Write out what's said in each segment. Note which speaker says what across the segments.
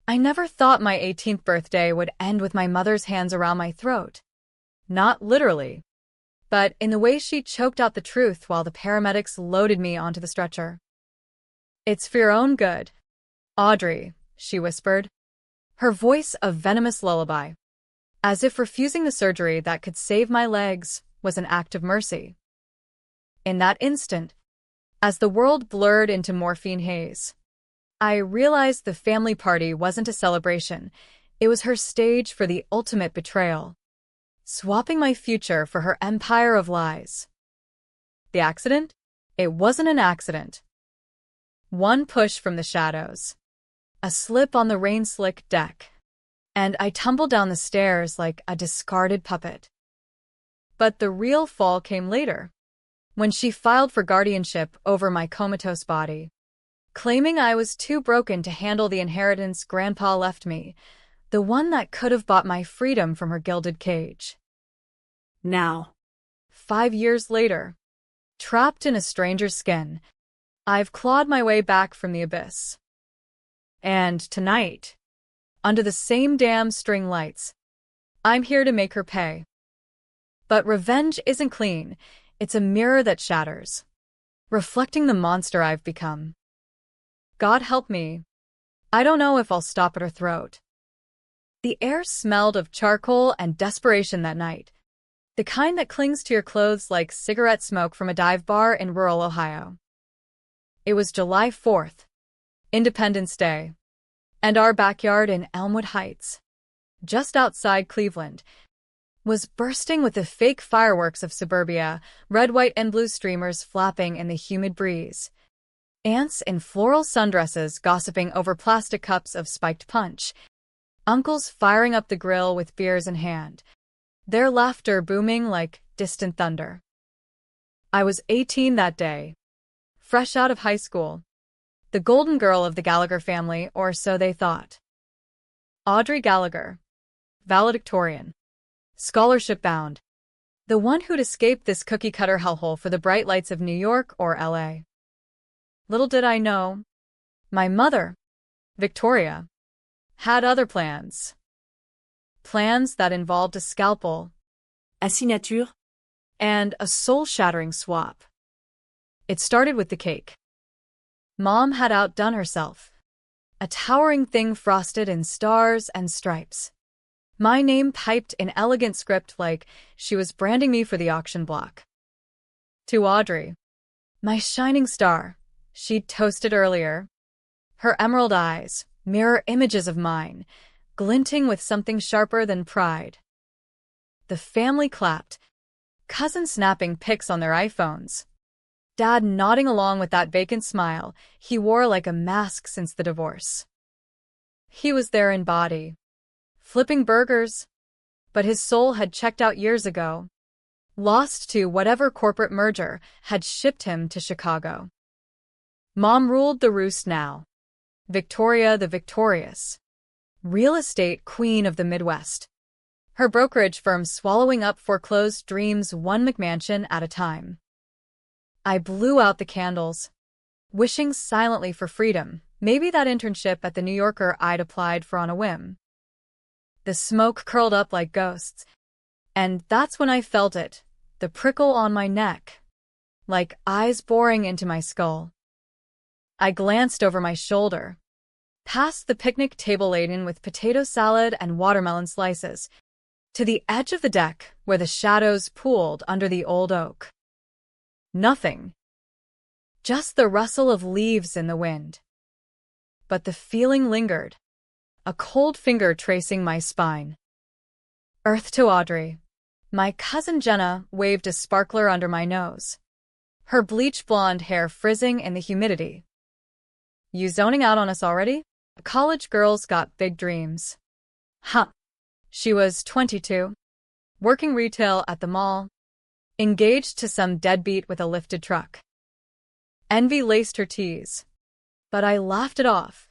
Speaker 1: I never thought my 18th birthday would end with my mother's hands around my throat. Not literally, but in the way she choked out the truth while the paramedics loaded me onto the stretcher. "It's for your own good, Audrey," she whispered, her voice a venomous lullaby, as if refusing the surgery that could save my legs was an act of mercy. In that instant, as the world blurred into morphine haze, I realized the family party wasn't a celebration. It was her stage for the ultimate betrayal, swapping my future for her empire of lies. The accident? It wasn't an accident. One push from the shadows, a slip on the rain-slicked deck, and I tumbled down the stairs like a discarded puppet. But the real fall came later, when she filed for guardianship over my comatose body, claiming I was too broken to handle the inheritance Grandpa left me, the one that could have bought my freedom from her gilded cage. Now, 5 years later, trapped in a stranger's skin, I've clawed my way back from the abyss. And tonight, under the same damn string lights, I'm here to make her pay. But revenge isn't clean. It's a mirror that shatters, reflecting the monster I've become. God help me. I don't know if I'll stop at her throat. The air smelled of charcoal and desperation that night, the kind that clings to your clothes like cigarette smoke from a dive bar in rural Ohio. It was July 4th, Independence Day, and our backyard in Elmwood Heights, just outside Cleveland, was bursting with the fake fireworks of suburbia, red, white, and blue streamers flapping in the humid breeze. Aunts in floral sundresses gossiping over plastic cups of spiked punch. Uncles firing up the grill with beers in hand, their laughter booming like distant thunder. I was 18 that day, fresh out of high school, the golden girl of the Gallagher family, or so they thought. Audrey Gallagher, valedictorian, scholarship-bound, the one who'd escaped this cookie-cutter hellhole for the bright lights of New York or L.A. Little did I know, my mother, Victoria, had other plans. Plans that involved a scalpel, a signature, and a soul-shattering swap. It started with the cake. Mom had outdone herself, a towering thing frosted in stars and stripes. My name piped in elegant script like she was branding me for the auction block. To Audrey, my shining star, she'd toasted earlier, her emerald eyes, mirror images of mine, glinting with something sharper than pride. The family clapped, cousins snapping pics on their iPhones, Dad nodding along with that vacant smile he wore like a mask since the divorce. He was there in body, flipping burgers, but his soul had checked out years ago, lost to whatever corporate merger had shipped him to Chicago. Mom ruled the roost now, Victoria the victorious, real estate queen of the Midwest, her brokerage firm swallowing up foreclosed dreams one McMansion at a time. I blew out the candles, wishing silently for freedom, maybe that internship at the New Yorker I'd applied for on a whim. The smoke curled up like ghosts, and that's when I felt it, the prickle on my neck, like eyes boring into my skull. I glanced over my shoulder, past the picnic table laden with potato salad and watermelon slices, to the edge of the deck where the shadows pooled under the old oak. Nothing. Just the rustle of leaves in the wind. But the feeling lingered, a cold finger tracing my spine. Earth to Audrey. My cousin Jenna waved a sparkler under my nose, her bleach blonde hair frizzing in the humidity. You zoning out on us already? College girls got big dreams. Huh. She was 22, working retail at the mall, engaged to some deadbeat with a lifted truck. Envy laced her tease, but I laughed it off,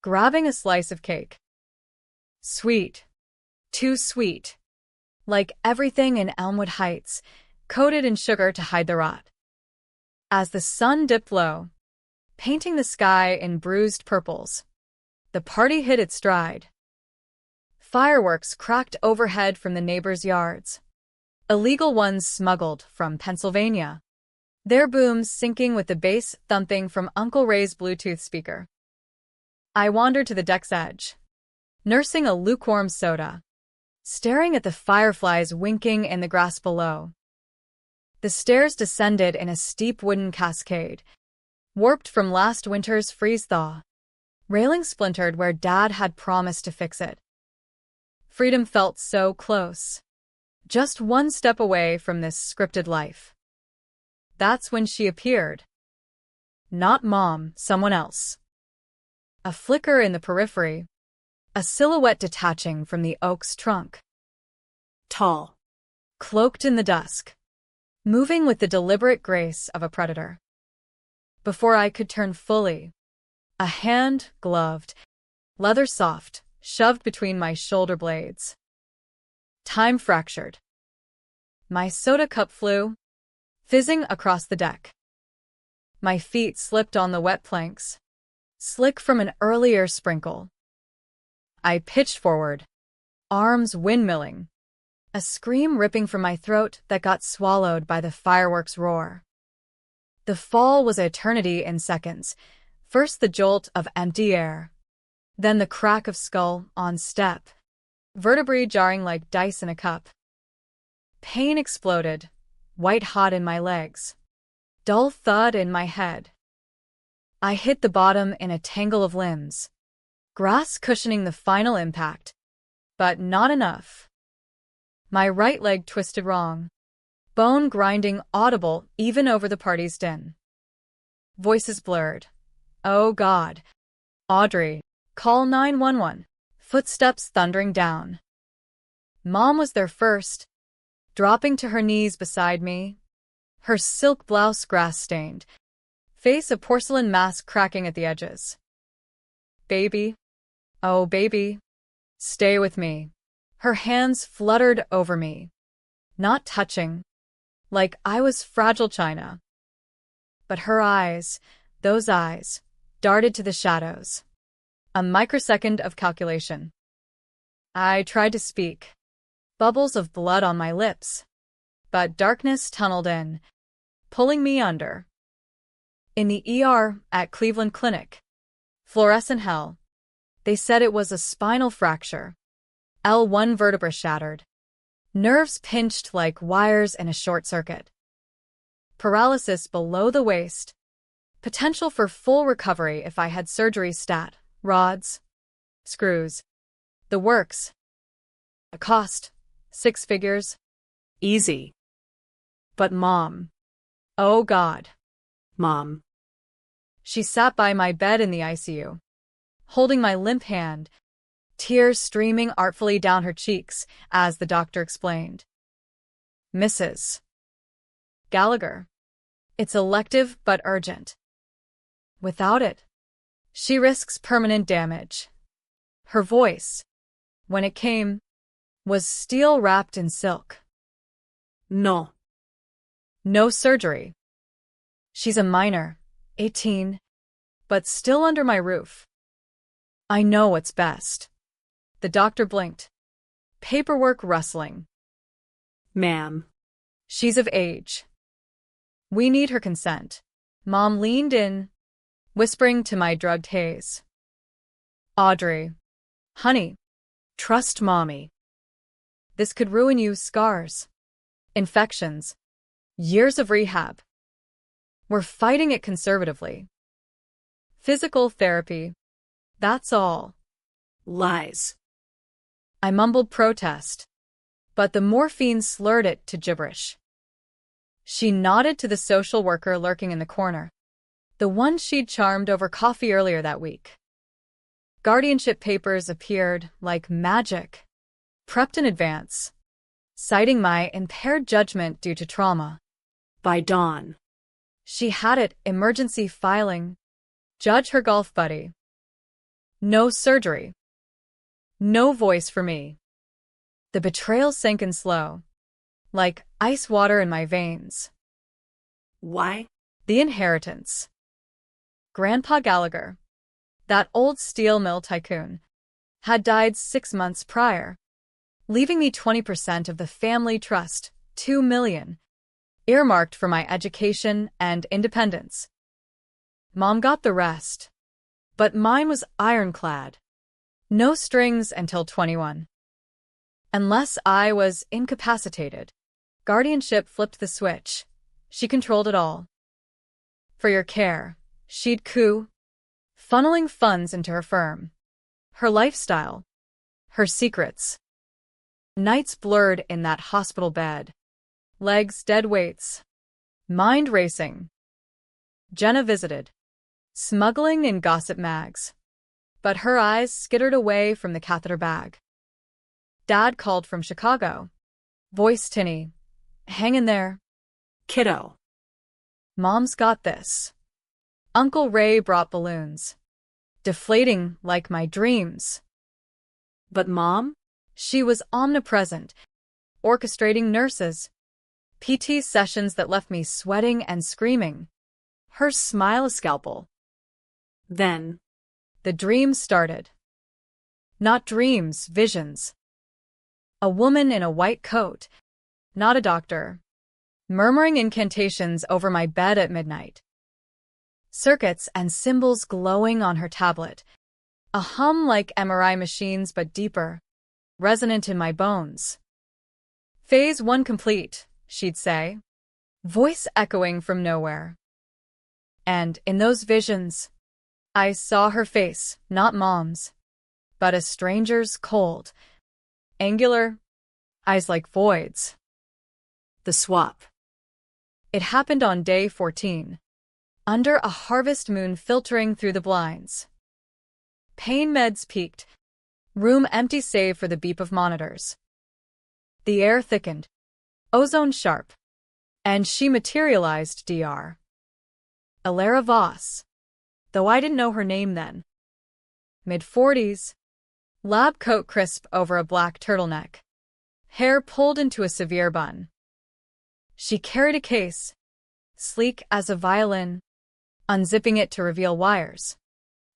Speaker 1: grabbing a slice of cake. Sweet. Too sweet. Like everything in Elmwood Heights, coated in sugar to hide the rot. As the sun dipped low, painting the sky in bruised purples, the party hit its stride. Fireworks cracked overhead from the neighbors' yards. Illegal ones smuggled from Pennsylvania, their booms syncing with the bass thumping from Uncle Ray's Bluetooth speaker. I wandered to the deck's edge, nursing a lukewarm soda, staring at the fireflies winking in the grass below. The stairs descended in a steep wooden cascade, warped from last winter's freeze-thaw. Railing splintered where Dad had promised to fix it. Freedom felt so close, just one step away from this scripted life. That's when she appeared. Not Mom, someone else. A flicker in the periphery, a silhouette detaching from the oak's trunk. Tall, cloaked in the dusk, moving with the deliberate grace of a predator. Before I could turn fully, a hand, gloved, leather soft, shoved between my shoulder blades. Time fractured. My soda cup flew, fizzing across the deck. My feet slipped on the wet planks, slick from an earlier sprinkle. I pitched forward, arms windmilling, a scream ripping from my throat that got swallowed by the fireworks' roar. The fall was eternity in seconds. First the jolt of empty air, then the crack of skull on step, vertebrae jarring like dice in a cup. Pain exploded, white-hot in my legs, dull thud in my head. I hit the bottom in a tangle of limbs, grass cushioning the final impact, but not enough. My right leg twisted wrong, bone grinding audible even over the party's din. Voices blurred. Oh God. Audrey, call 911. Footsteps thundering down. Mom was there first, dropping to her knees beside me, her silk blouse grass-stained, face a porcelain mask cracking at the edges. Baby, oh baby, stay with me. Her hands fluttered over me, not touching, like I was fragile china. But her eyes, those eyes, darted to the shadows. A microsecond of calculation. I tried to speak, bubbles of blood on my lips, but darkness tunneled in, pulling me under. In the ER at Cleveland Clinic, fluorescent hell, they said it was a spinal fracture. L1 vertebra shattered, nerves pinched like wires in a short circuit. Paralysis below the waist, potential for full recovery if I had surgery stat, rods, screws, the works. A cost, 6 figures. Easy. But Mom. Oh God. Mom. She sat by my bed in the ICU, holding my limp hand, tears streaming artfully down her cheeks as the doctor explained. Mrs. Gallagher. It's elective but urgent. Without it, she risks permanent damage. Her voice, when it came, was steel wrapped in silk. No. No surgery. She's a minor, 18, but still under my roof. I know what's best. The doctor blinked. Paperwork rustling. Ma'am. She's of age. We need her consent. Mom leaned in, whispering to my drugged haze. Audrey. Honey. Trust Mommy. This could ruin you. Scars. Infections. Years of rehab. We're fighting it conservatively. Physical therapy. That's all. Lies. I mumbled protest, but the morphine slurred it to gibberish. She nodded to the social worker lurking in the corner, the one she'd charmed over coffee earlier that week. Guardianship papers appeared like magic, prepped in advance, citing my impaired judgment due to trauma. By dawn, she had it, emergency filing, judge her golf buddy. No surgery. No voice for me. The betrayal sank in slow, like ice water in my veins. Why? The inheritance. Grandpa Gallagher, that old steel mill tycoon, had died 6 months prior, leaving me 20% of the family trust, $2 million, earmarked for my education and independence. Mom got the rest, but mine was ironclad. No strings until 21. Unless I was incapacitated, guardianship flipped the switch. She controlled it all. For your care, she'd coo, funneling funds into her firm, her lifestyle, her secrets. Nights blurred in that hospital bed, legs dead weights, mind racing. Jenna visited, smuggling in gossip mags, but her eyes skittered away from the catheter bag. Dad called from Chicago, voice tinny. Hang in there,
Speaker 2: Kiddo.
Speaker 1: Mom's got this. Uncle Ray brought balloons, deflating like my dreams.
Speaker 2: But Mom?
Speaker 1: She was omnipresent, orchestrating nurses, PT sessions that left me sweating and screaming. Her smile a scalpel.
Speaker 2: Then
Speaker 1: the dreams started. Not dreams, visions. A woman in a white coat, not a doctor, murmuring incantations over my bed at midnight. Circuits and symbols glowing on her tablet. A hum like MRI machines but deeper, resonant in my bones. Phase 1 complete, she'd say, voice echoing from nowhere. And in those visions, I saw her face, not Mom's, but a stranger's, cold, angular, eyes like voids.
Speaker 2: the swap.
Speaker 1: It happened on day 14, under a harvest moon filtering through the blinds. Pain meds peaked, room empty save for the beep of monitors. The air thickened, ozone sharp, and she materialized, Dr. Alara Voss, though I didn't know her name then. Mid-40s, lab coat crisp over a black turtleneck, hair pulled into a severe bun. She carried a case, sleek as a violin, unzipping it to reveal wires.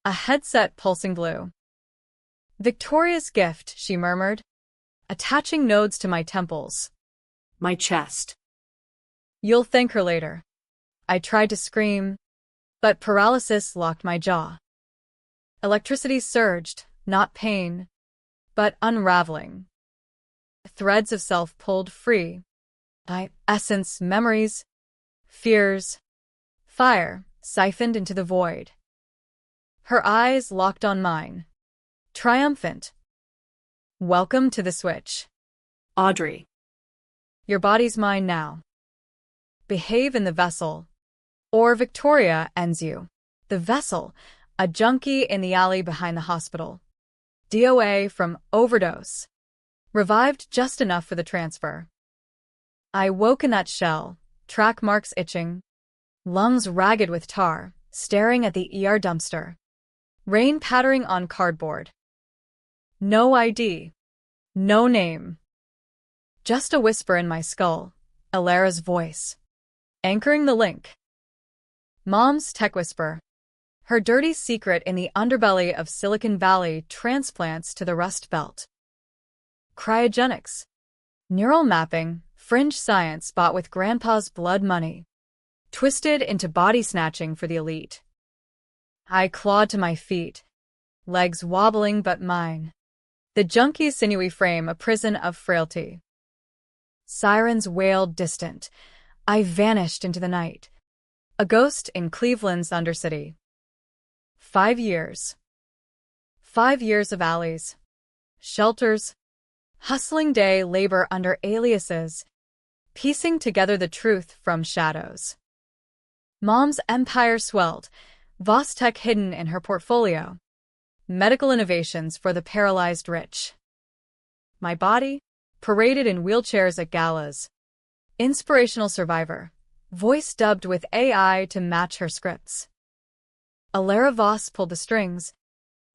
Speaker 1: A headset pulsing blue. Victoria's gift, she murmured, attaching nodes to my temples.
Speaker 2: My chest.
Speaker 1: You'll thank her later. I tried to scream, but paralysis locked my jaw. Electricity surged, not pain, but unraveling. Threads of self pulled free. My essence, memories, fears, fire siphoned into the void. Her eyes locked on mine. Triumphant. Welcome to the switch.
Speaker 2: Audrey.
Speaker 1: Your body's mine now. Behave in the vessel, or Victoria ends you. The vessel, a junkie in the alley behind the hospital. DOA from overdose. Revived just enough for the transfer. I woke in that shell, track marks itching, lungs ragged with tar, staring at the ER dumpster. Rain pattering on cardboard. No ID. No name. Just a whisper in my skull, Alara's voice. Anchoring the link. Mom's tech whisper. Her dirty secret in the underbelly of Silicon Valley transplants to the Rust Belt. Cryogenics. Neural mapping, fringe science bought with Grandpa's blood money. Twisted into body snatching for the elite. I clawed to my feet, legs wobbling but mine. The junkie's sinewy frame a prison of frailty. Sirens wailed distant. I vanished into the night. A ghost in Cleveland's Undercity. 5 years. 5 years of alleys. Shelters. Hustling day labor under aliases. Piecing together the truth from shadows. Mom's empire swelled. Voss Tech hidden in her portfolio. Medical innovations for the paralyzed rich. My body, paraded in wheelchairs at galas. Inspirational survivor, voice dubbed with AI to match her scripts. Alara Voss pulled the strings,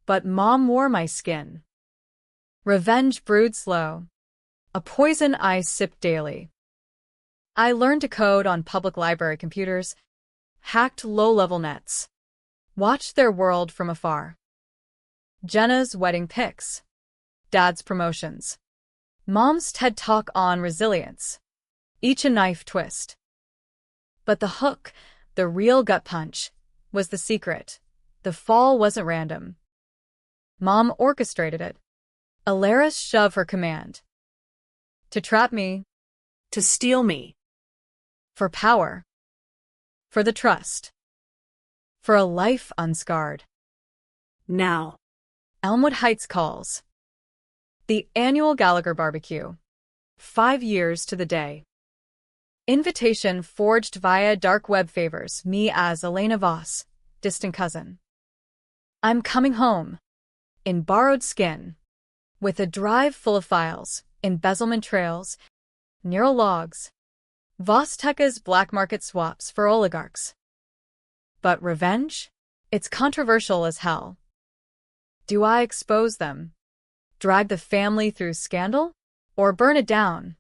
Speaker 1: but Mom wore my skin. Revenge brewed slow. A poison I sipped daily. I learned to code on public library computers, hacked low-level nets. Watched their world from afar. Jenna's wedding pics. Dad's promotions. Mom's TED Talk on resilience. Each a knife twist. But the hook, the real gut punch, was the secret. The fall wasn't random. Mom orchestrated it. Alara's shove her command. To trap me.
Speaker 2: To steal me.
Speaker 1: For power. For the trust. For a life unscarred.
Speaker 2: Now.
Speaker 1: Elmwood Heights calls. The annual Gallagher barbecue. 5 years to the day. Invitation forged via dark web favors me as Elena Voss, distant cousin. I'm coming home. In borrowed skin. With a drive full of files, embezzlement trails, neural logs, Vosteka's black market swaps for oligarchs. But revenge? It's controversial as hell. Do I expose them? Drag the family through scandal? Or burn it down?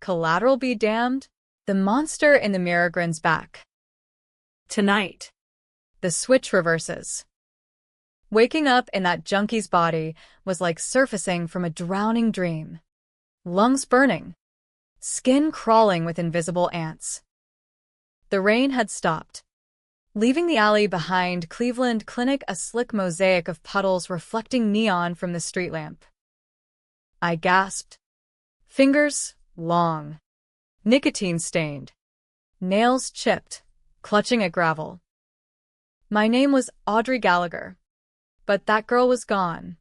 Speaker 1: Collateral be damned? The monster in the mirror grins back.
Speaker 2: Tonight.
Speaker 1: The switch reverses. Waking up in that junkie's body was like surfacing from a drowning dream. Lungs burning. Skin crawling with invisible ants. The rain had stopped, leaving the alley behind Cleveland Clinic a slick mosaic of puddles reflecting neon from the street lamp. I gasped. Fingers long. Nicotine-stained. Nails chipped, clutching at gravel. My name was Audrey Gallagher, but that girl was gone,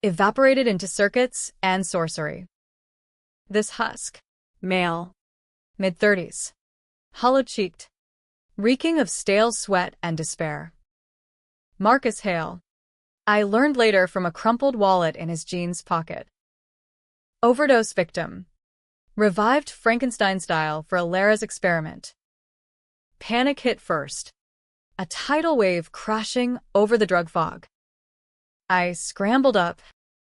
Speaker 1: evaporated into circuits and sorcery. This husk,
Speaker 2: Male.
Speaker 1: mid-30s, hollow-cheeked, reeking of stale sweat and despair. Marcus Hale. I learned later from a crumpled wallet in his jeans pocket. Overdose victim. Revived Frankenstein style for Alara's experiment. Panic hit first. A tidal wave crashing over the drug fog. I scrambled up,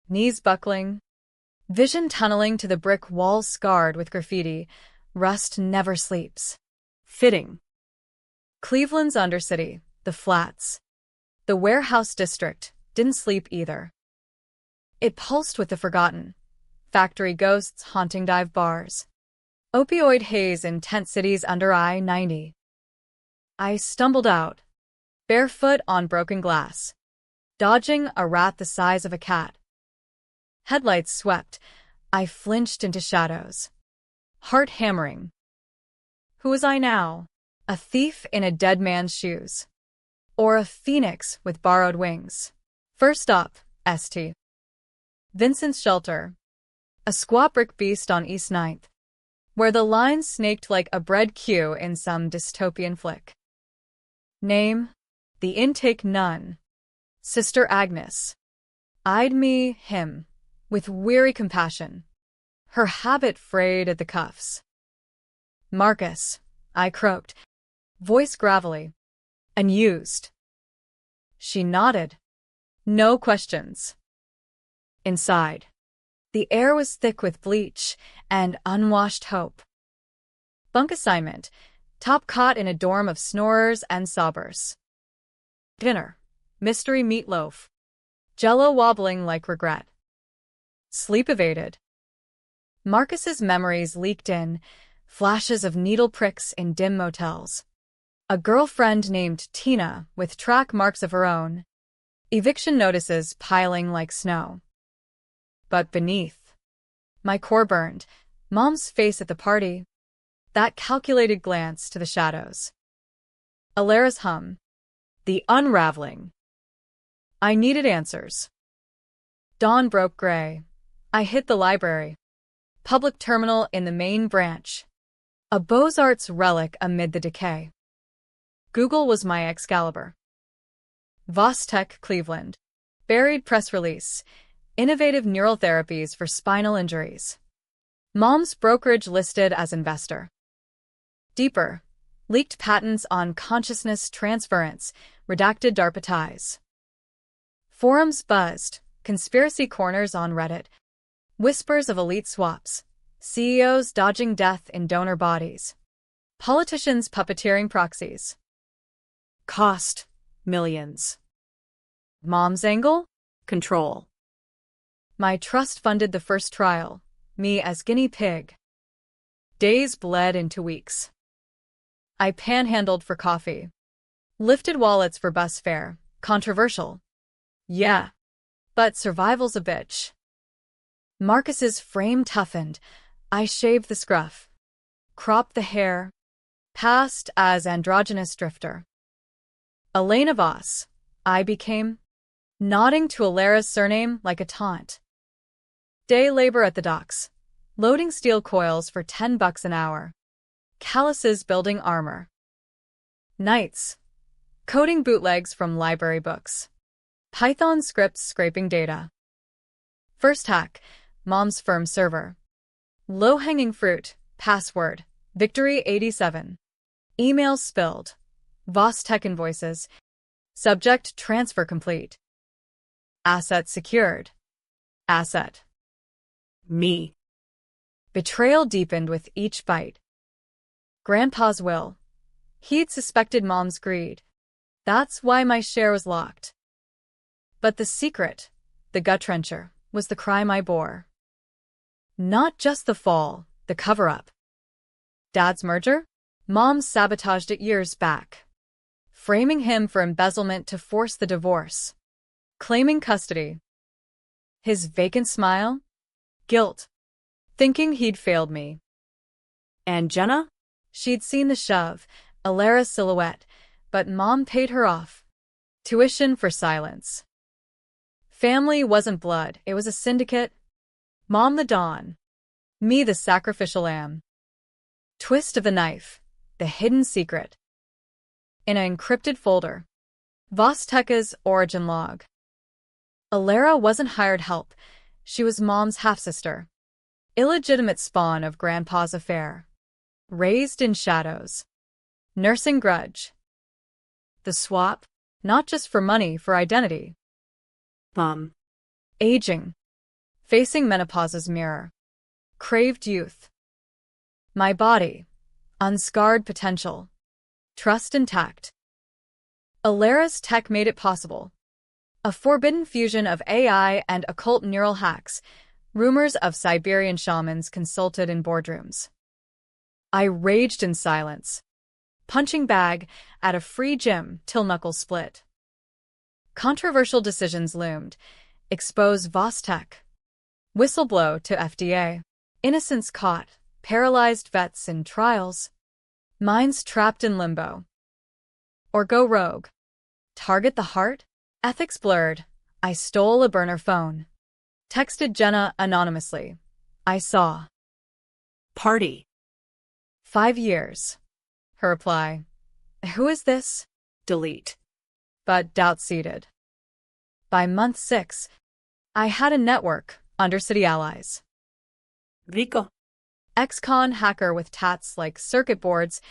Speaker 1: knees buckling, vision tunneling to the brick wall scarred with graffiti, "Rust never sleeps."
Speaker 2: Fitting.
Speaker 1: Cleveland's Undercity, the Flats. The warehouse district didn't sleep either. It pulsed with the forgotten. Factory ghosts haunting dive bars. Opioid haze in tent cities under I-90. I stumbled out, barefoot on broken glass, dodging a rat the size of a cat. Headlights swept. I flinched into shadows. Heart hammering. Who was I now? A thief in a dead man's shoes? Or a phoenix with borrowed wings? First up, St. Vincent's Shelter. A squat brick beast on East 9th, where the lines snaked like a bread queue in some dystopian flick. Name, the intake nun. Sister Agnes. Eyed me, him, with weary compassion, her habit frayed at the cuffs. Marcus, I croaked, voice gravelly, unused. She nodded. No questions. Inside. The air was thick with bleach and unwashed hope. Bunk assignment, top cot in a dorm of snorers and sobbers. Dinner, mystery meatloaf, jello wobbling like regret. Sleep evaded. Marcus's memories leaked in, flashes of needle pricks in dim motels. A girlfriend named Tina with track marks of her own. Eviction notices piling like snow. But beneath, my core burned. Mom's face at the party. That calculated glance to the shadows. Alara's hum. The unraveling. I needed answers. Dawn broke gray. I hit the library. Public terminal in the main branch. A Beaux-Arts relic amid the decay. Google was my Excalibur. Vostek, Cleveland. Buried press release. Innovative neural therapies for spinal injuries. Mom's brokerage listed as investor. Deeper. Leaked patents on consciousness transference, redacted DARPA ties. Forums buzzed, conspiracy corners on Reddit. Whispers of elite swaps. CEOs dodging death in donor bodies. Politicians puppeteering proxies. Cost. Millions. Mom's angle?
Speaker 2: Control.
Speaker 1: My trust funded the first trial, me as guinea pig. Days bled into weeks. I panhandled for coffee. Lifted wallets for bus fare. Controversial. Yeah. But survival's a bitch. Marcus's frame toughened. I shaved the scruff. Cropped the hair. Passed as androgynous drifter. Elena Voss. I became. Nodding to Alara's surname like a taunt. Day labor at the docks. Loading steel coils for $10 an hour. Calluses building armor. Nights. Coding bootlegs from library books. Python scripts scraping data. First hack. Mom's firm server. Low-hanging fruit. Password. Victory 87. Emails spilled. Voss Tech invoices. Subject transfer complete. Asset secured. Asset.
Speaker 2: Me.
Speaker 1: Betrayal deepened with each bite. Grandpa's will. He'd suspected Mom's greed. That's why my share was locked. But the secret, the gut trencher, was the crime I bore. Not just the fall, the cover-up. Dad's merger? Mom sabotaged it years back. Framing him for embezzlement to force the divorce. Claiming custody. His vacant smile? Guilt. Thinking he'd failed me.
Speaker 2: And Jenna?
Speaker 1: She'd seen the shove, Alara's silhouette, but Mom paid her off. Tuition for silence. Family wasn't blood, it was a syndicate. Mom the dawn. Me the sacrificial lamb. Twist of the knife. The hidden secret. In an encrypted folder. Voss Tech's origin log. Alara wasn't hired help. She was Mom's half-sister. Illegitimate spawn of Grandpa's affair. Raised in shadows. Nursing grudge. The swap, not just for money, for identity. Aging. Facing menopause's mirror. Craved youth. My body. Unscarred potential. Trust intact. Alara's tech made it possible. A forbidden fusion of AI and occult neural hacks. Rumors of Siberian shamans consulted in boardrooms. I raged in silence. Punching bag at a free gym till knuckles split. Controversial decisions loomed. Expose Voss Tech. Whistleblow to FDA. Innocents caught. Paralyzed vets in trials. Minds trapped in limbo. Or go rogue. Target the heart? Ethics blurred. I stole a burner phone. Texted Jenna anonymously. I saw.
Speaker 2: Party.
Speaker 1: 5 years. Her reply. Who is this?
Speaker 2: Delete.
Speaker 1: But doubt seated. By month 6, I had a network, undercity allies.
Speaker 2: Rico.
Speaker 1: Ex-con hacker with tats like circuit boards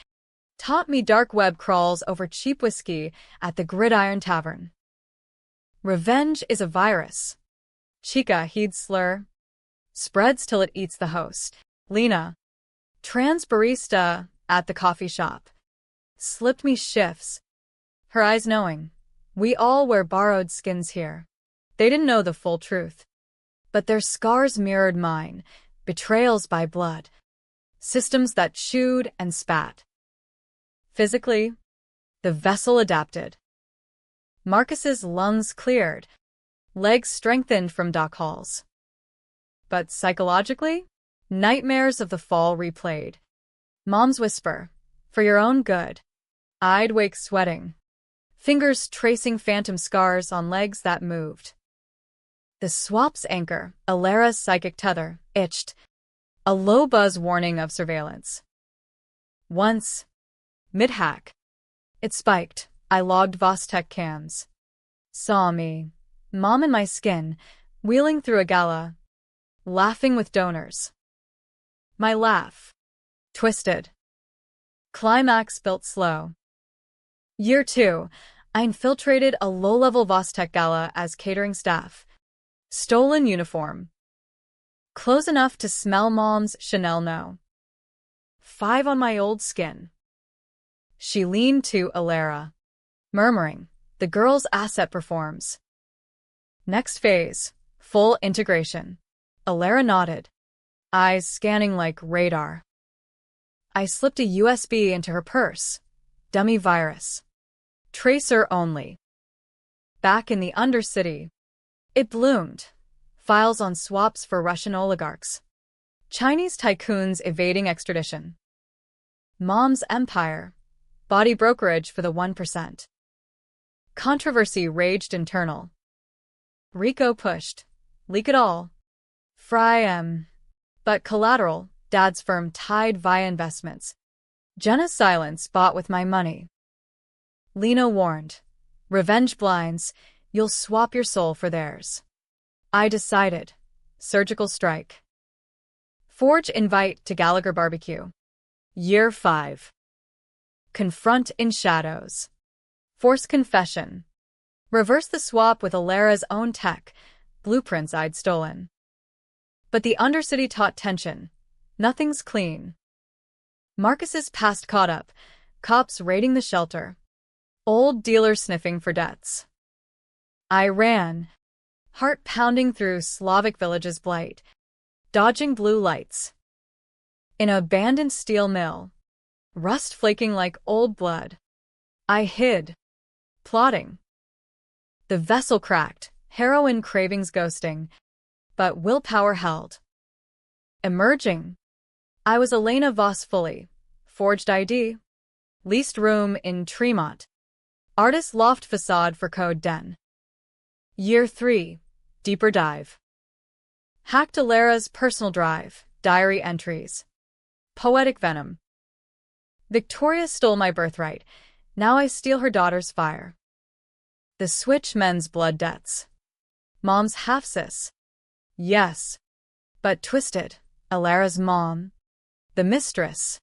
Speaker 1: taught me dark web crawls over cheap whiskey at the Gridiron Tavern. Revenge is a virus. Chica, he'd slur. Spreads till it eats the host. Lena. Trans barista at the coffee shop. Slipped me shifts. Her eyes knowing. We all wear borrowed skins here. They didn't know the full truth. But their scars mirrored mine. Betrayals by blood. Systems that chewed and spat. Physically, the vessel adapted. Marcus's lungs cleared. Legs strengthened from dock hauls. But psychologically, nightmares of the fall replayed. Mom's whisper, for your own good. I'd wake sweating. Fingers tracing phantom scars on legs that moved. The swap's anchor, Alara's psychic tether, itched. A low buzz warning of surveillance. Once, mid-hack, it spiked. I logged Voss Tech cams. Saw me, Mom in my skin, wheeling through a gala, laughing with donors. My laugh. Twisted. Climax built slow. Year 2, I infiltrated a low-level Voss Tech gala as catering staff. Stolen uniform. Close enough to smell Mom's Chanel no. 5 on my old skin. She leaned to Alara, murmuring, the girl's asset performs. Next phase, full integration. Alara nodded, eyes scanning like radar. I slipped a USB into her purse. Dummy virus. Tracer only. Back in the Undercity, it bloomed. Files on swaps for Russian oligarchs. Chinese tycoons evading extradition. Mom's empire. Body brokerage for the 1%. Controversy raged internal. Rico pushed. Leak it all. Fry but collateral, Dad's firm tied via investments. Jenna's silence bought with my money. Lena warned. Revenge blinds, you'll swap your soul for theirs. I decided. Surgical strike. Forge invite to Gallagher barbecue. Year 5. Confront in shadows. Force confession. Reverse the swap with Alara's own tech, blueprints I'd stolen. But the Undercity taught tension. Nothing's clean. Marcus's past caught up, cops raiding the shelter. Old dealers sniffing for debts. I ran, heart pounding through Slavic villages' blight, dodging blue lights. In an abandoned steel mill, rust flaking like old blood. I hid, plotting. The vessel cracked, heroin cravings ghosting, but willpower held. Emerging, I was Elena Voss fully, forged ID, leased room in Tremont, artist loft facade for Code Den. Year 3, deeper dive. Hacked Alara's personal drive, diary entries. Poetic venom. Victoria stole my birthright, now I steal her daughter's fire. The switch men's blood debts. Mom's half-sis. Yes, but twisted. Alara's mom. The mistress.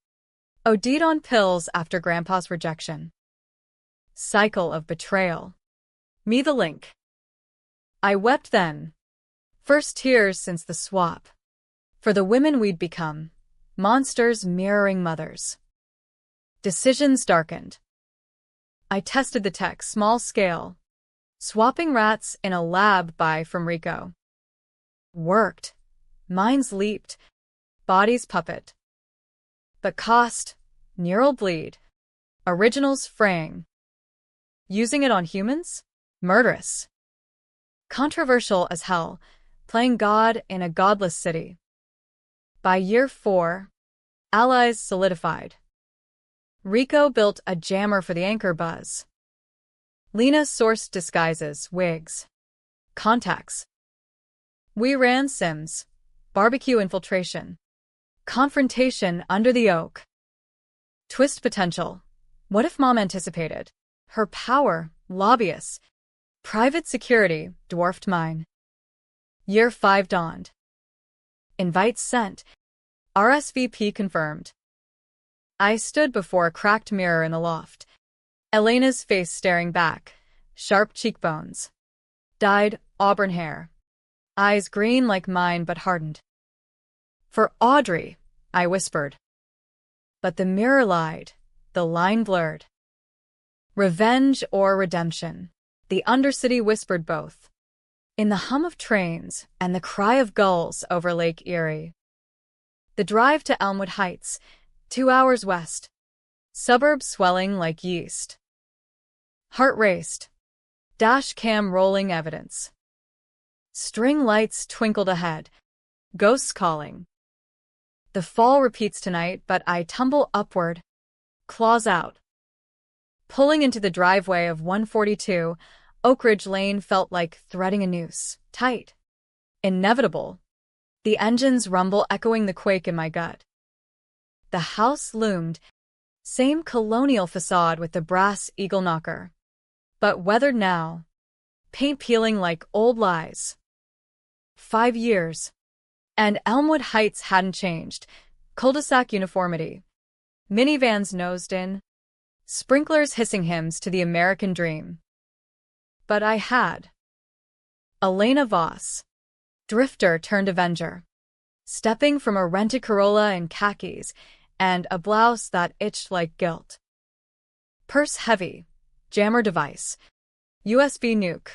Speaker 1: OD'd on pills after Grandpa's rejection. Cycle of betrayal. Me the link. I wept then. First tears since the swap. For the women we'd become. Monsters mirroring mothers. Decisions darkened. I tested the tech small scale. Swapping rats in a lab buy from Rico. Worked. Minds leaped. Bodies puppet. But cost. Neural bleed. Originals fraying. Using it on humans? Murderous. Controversial as hell. Playing God in a godless city. By year 4, allies solidified. Rico built a jammer for the anchor buzz. Lena sourced disguises, wigs, contacts. We ran sims, barbecue infiltration, confrontation under the oak. Twist potential. What if Mom anticipated? Her power, lobbyists, private security dwarfed mine. Year 5 dawned. Invites sent. RSVP confirmed. I stood before a cracked mirror in the loft. Elena's face staring back, sharp cheekbones. Dyed auburn hair. Eyes green like mine but hardened. For Audrey, I whispered. But the mirror lied, the line blurred. Revenge or redemption, the Undercity whispered both. In the hum of trains and the cry of gulls over Lake Erie. The drive to Elmwood Heights, 2 hours west. Suburbs swelling like yeast. Heart raced. Dash cam rolling evidence. String lights twinkled ahead. Ghosts calling. The fall repeats tonight, but I tumble upward. Claws out. Pulling into the driveway of 142, Oak Ridge Lane felt like threading a noose. Tight. Inevitable. The engine's rumble echoing the quake in my gut. The house loomed. Same colonial facade with the brass eagle knocker. But weathered now. Paint peeling like old lies. 5 years. And Elmwood Heights hadn't changed. Cul-de-sac uniformity. Minivans nosed in. Sprinklers hissing hymns to the American dream. But I had. Elena Voss. Drifter turned Avenger. Stepping from a rented Corolla in khakis and a blouse that itched like guilt. Purse heavy. Jammer device. USB nuke.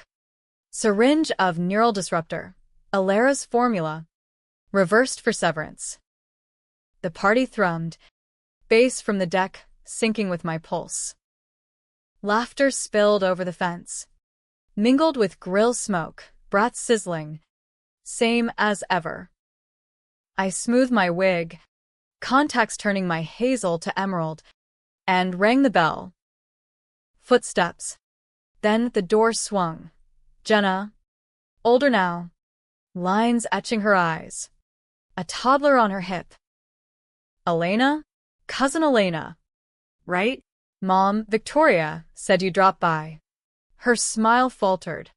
Speaker 1: Syringe of neural disruptor. Alera's formula. Reversed for severance. The party thrummed, bass from the deck syncing with my pulse. Laughter spilled over the fence, mingled with grill smoke, brats sizzling, same as ever. I smoothed my wig, contacts turning my hazel to emerald, and rang the bell. Footsteps. Then the door swung. Jenna, older now, lines etching her eyes, a toddler on her hip. Elena? Cousin Elena.
Speaker 2: Right?
Speaker 1: Mom, Victoria, said you dropped by. Her smile faltered,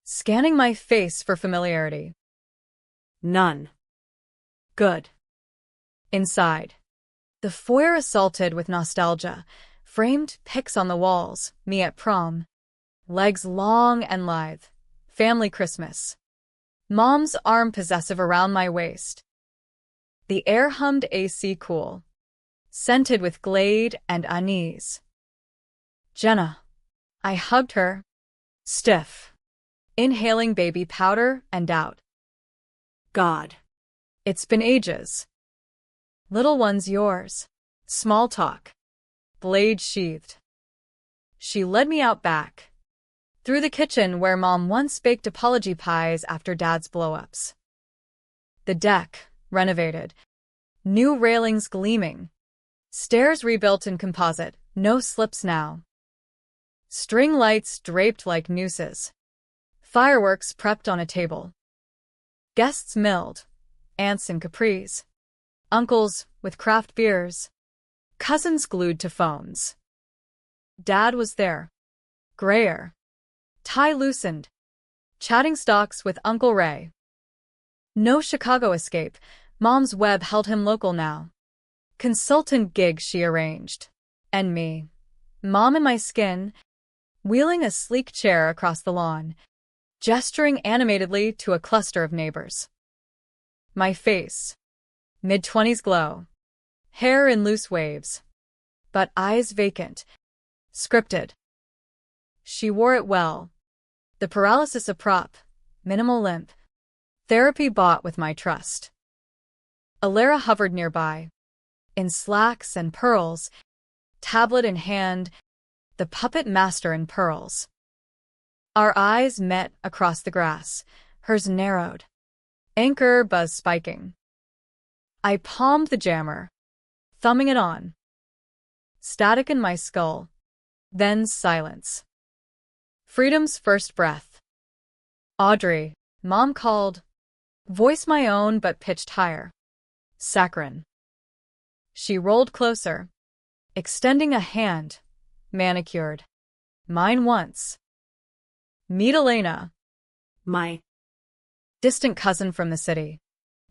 Speaker 1: scanning my face for familiarity.
Speaker 2: None.
Speaker 1: Good. Inside. The foyer assaulted with nostalgia, framed pics on the walls, me at prom. Legs long and lithe. Family Christmas. Mom's arm possessive around my waist. The air hummed AC cool, scented with Glade and anise. Jenna. I hugged her, stiff, inhaling baby powder and doubt.
Speaker 2: God.
Speaker 1: It's been ages. Little one's yours. Small talk. Blade sheathed. She led me out back, through the kitchen where Mom once baked apology pies after Dad's blow-ups. The deck, renovated. New railings gleaming. Stairs rebuilt in composite, no slips now. String lights draped like nooses. Fireworks prepped on a table. Guests milled, aunts in capris, uncles with craft beers, cousins glued to phones. Dad was there, grayer, tie loosened, chatting stocks with Uncle Ray. No Chicago escape, Mom's web held him local now. Consultant gig she arranged. And me, Mom in my skin, wheeling a sleek chair across the lawn, gesturing animatedly to a cluster of neighbors. My face, mid-20s glow, hair in loose waves, but eyes vacant, scripted. She wore it well. The paralysis a prop, minimal limp. Therapy bought with my trust. Alera hovered nearby, in slacks and pearls, tablet in hand, the puppet master in pearls. Our eyes met across the grass, hers narrowed, anchor buzz spiking. I palmed the jammer, thumbing it on. Static in my skull, then silence. Freedom's first breath. Audrey, Mom called, voice my own but pitched higher. Saccharine. She rolled closer, extending a hand, manicured. Mine once. Meet Elena.
Speaker 2: My
Speaker 1: Distant cousin from the city.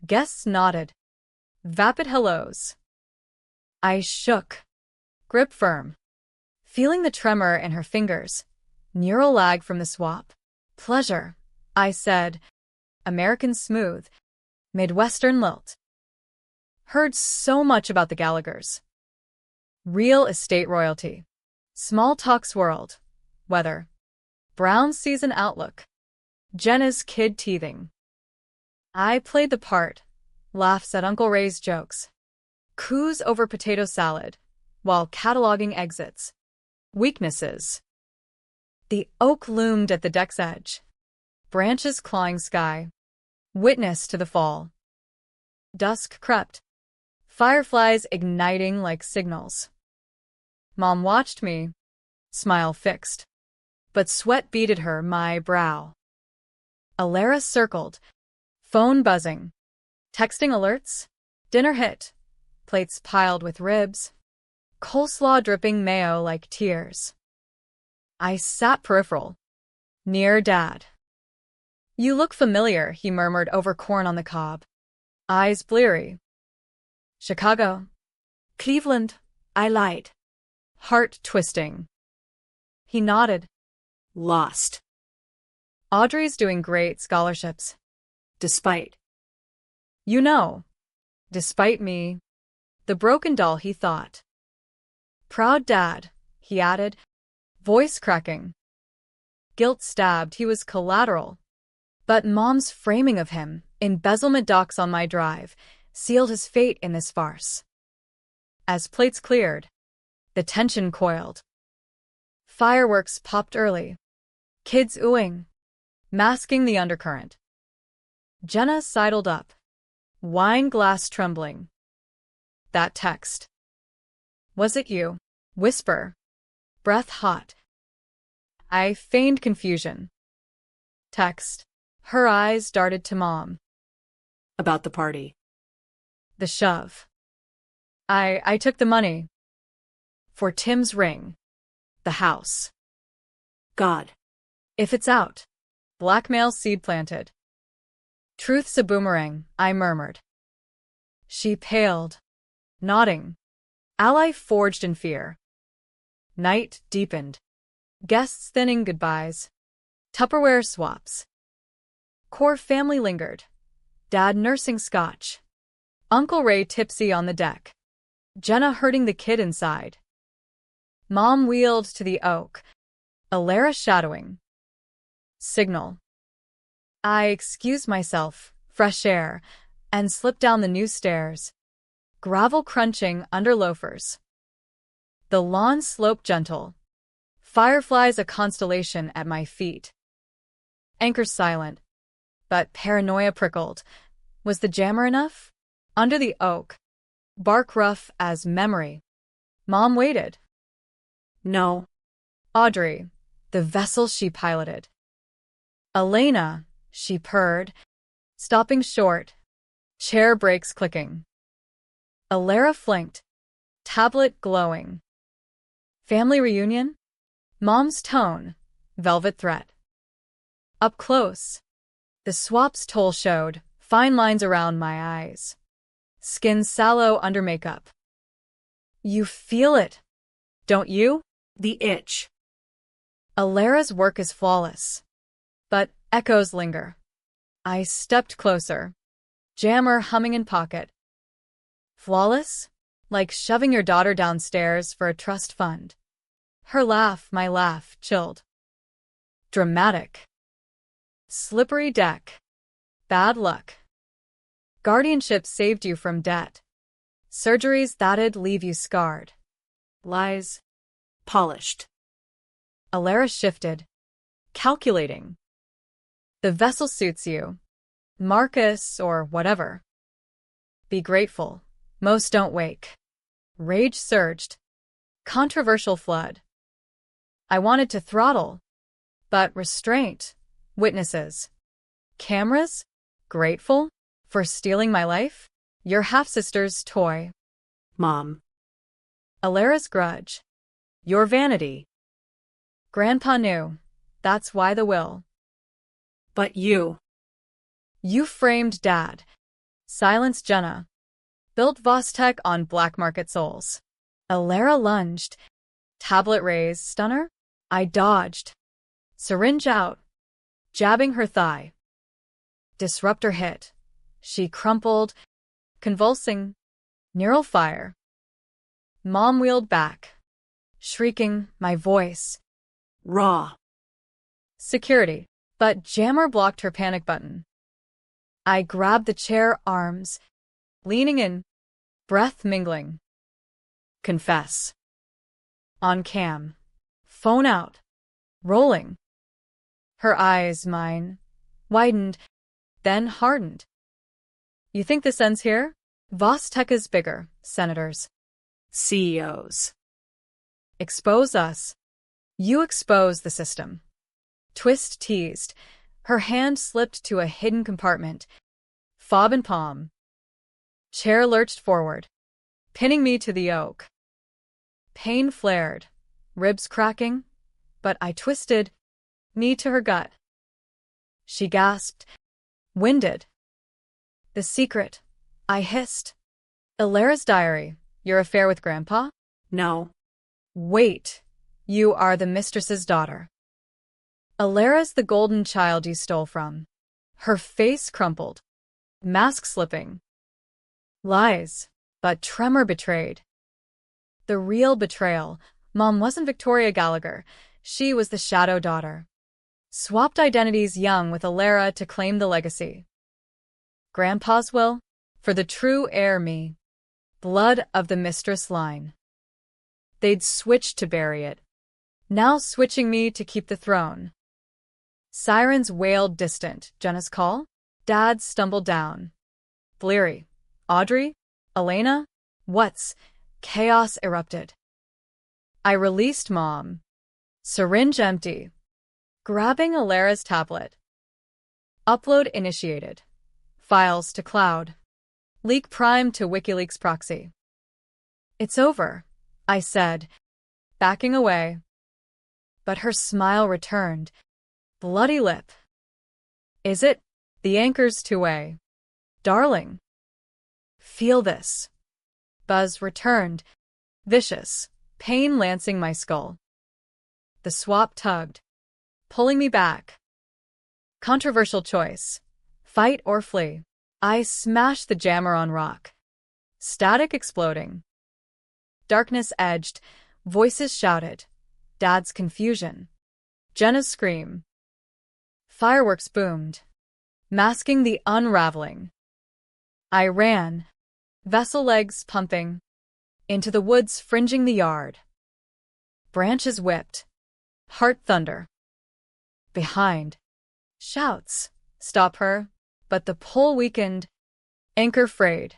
Speaker 1: Guests nodded. Vapid hellos. I shook, grip firm, feeling the tremor in her fingers. Neural lag from the swap. Pleasure, I said. American smooth. Midwestern lilt. Heard so much about the Gallaghers. Real estate royalty. Small talk swirled. Weather. Brown season outlook. Jenna's kid teething. I played the part. Laughs at Uncle Ray's jokes. Coos over potato salad, while cataloging exits. Weaknesses. The oak loomed at the deck's edge. Branches clawing sky. Witness to the fall. Dusk crept. Fireflies igniting like signals. Mom watched me, smile fixed, but sweat beaded her my brow. Alera circled, phone buzzing, texting alerts, dinner hit, plates piled with ribs, coleslaw dripping mayo like tears. I sat peripheral, near Dad. You look familiar, he murmured over corn on the cob. Eyes bleary. Chicago. Cleveland. I lied. Heart twisting. He nodded.
Speaker 2: lost.
Speaker 1: Audrey's doing great scholarships.
Speaker 2: Despite.
Speaker 1: You know. Despite me. The broken doll, he thought. Proud dad, he added, voice cracking. Guilt stabbed, he was collateral. But Mom's framing of him, embezzlement docs on my drive, sealed his fate in this farce. As plates cleared, the tension coiled. Fireworks popped early. Kids oohing, masking the undercurrent. Jenna sidled up, wine glass trembling. That text. Was it you? Whisper, breath hot. I feigned confusion. Text. Her eyes darted to Mom.
Speaker 2: About the party.
Speaker 1: The shove. I took the money. For Tim's ring. The house.
Speaker 2: God.
Speaker 1: If it's out. Blackmail seed planted. Truth's a boomerang, I murmured. She paled, nodding. Ally forged in fear. Night deepened. Guests thinning goodbyes. Tupperware swaps. Core family lingered. Dad nursing scotch. Uncle Ray tipsy on the deck. Jenna herding the kid inside. Mom wheeled to the oak. Alara shadowing. Signal. I excused myself, fresh air, and slipped down the new stairs. Gravel crunching under loafers. The lawn sloped gentle. Fireflies a constellation at my feet. Anchors silent, but paranoia prickled. Was the jammer enough? Under the oak. Bark rough as memory. Mom waited.
Speaker 2: No.
Speaker 1: Audrey, the vessel she piloted. Elena, she purred, stopping short. Chair brakes clicking. Alara flanked, tablet glowing. Family reunion? Mom's tone, velvet threat. Up close. The swap's toll showed, fine lines around my eyes. Skin sallow under makeup. You feel it, don't you?
Speaker 2: The itch.
Speaker 1: Alara's work is flawless, but echoes linger. I stepped closer, jammer humming in pocket. Flawless? Like shoving your daughter downstairs for a trust fund. Her laugh, my laugh, chilled. Dramatic. Slippery deck. Bad luck. Guardianship saved you from debt. Surgeries that'd leave you scarred. Lies.
Speaker 2: Polished.
Speaker 1: Alara shifted. Calculating. The vessel suits you. Marcus or whatever. Be grateful. Most don't wake. Rage surged. Controversial flood. I wanted to throttle. But restraint. Witnesses. Cameras? Grateful? For stealing my life? Your half-sister's toy.
Speaker 2: Mom.
Speaker 1: Alara's grudge. Your vanity. Grandpa knew. That's why the will.
Speaker 2: But you.
Speaker 1: You framed Dad. Silenced Jenna. Built Vostek on black market souls. Alara lunged. Tablet raised. Stunner? I dodged. Syringe out. Jabbing her thigh. Disruptor hit. She crumpled. Convulsing. Neural fire. Mom wheeled back. Shrieking, my voice.
Speaker 2: Raw.
Speaker 1: Security. But Jammer blocked her panic button. I grabbed the chair arms. Leaning in. Breath mingling. Confess. On cam. Phone out. Rolling. Her eyes, mine, widened, then hardened. You think this ends here? Vostek is bigger, senators.
Speaker 2: CEOs.
Speaker 1: Expose us. You expose the system. Twist teased. Her hand slipped to a hidden compartment. Fob and palm. Chair lurched forward, pinning me to the oak. Pain flared, ribs cracking, but I twisted, knee to her gut. She gasped, winded. The secret, I hissed. Alara's diary, your affair with Grandpa?
Speaker 2: No.
Speaker 1: Wait, you are the mistress's daughter. Alara's the golden child you stole from. Her face crumpled, mask slipping. Lies, but tremor betrayed. The real betrayal, Mom wasn't Victoria Gallagher. She was the shadow daughter. Swapped identities young with Alara to claim the legacy. Grandpa's will, for the true heir me. Blood of the mistress line. They'd switched to bury it. Now switching me to keep the throne. Sirens wailed distant. Jenna's call? Dad stumbled down. Bleary. Audrey? Elena? What's? Chaos erupted. I released Mom. Syringe empty. Grabbing Alara's tablet. Upload initiated. Files to cloud. Leak prime to WikiLeaks proxy. It's over, I said, backing away. But her smile returned. Bloody lip. Is it? The anchor's two-way. Darling. Feel this. Buzz returned. Vicious. Pain lancing my skull. The swap tugged, pulling me back. Controversial choice. Fight or flee. I smashed the jammer on rock. Static exploding. Darkness edged. Voices shouted. Dad's confusion. Jenna's scream. Fireworks boomed, masking the unraveling. I ran, vessel legs pumping, into the woods fringing the yard. Branches whipped. Heart thunder. Behind. Shouts. Stop her. But the pull weakened. Anchor frayed.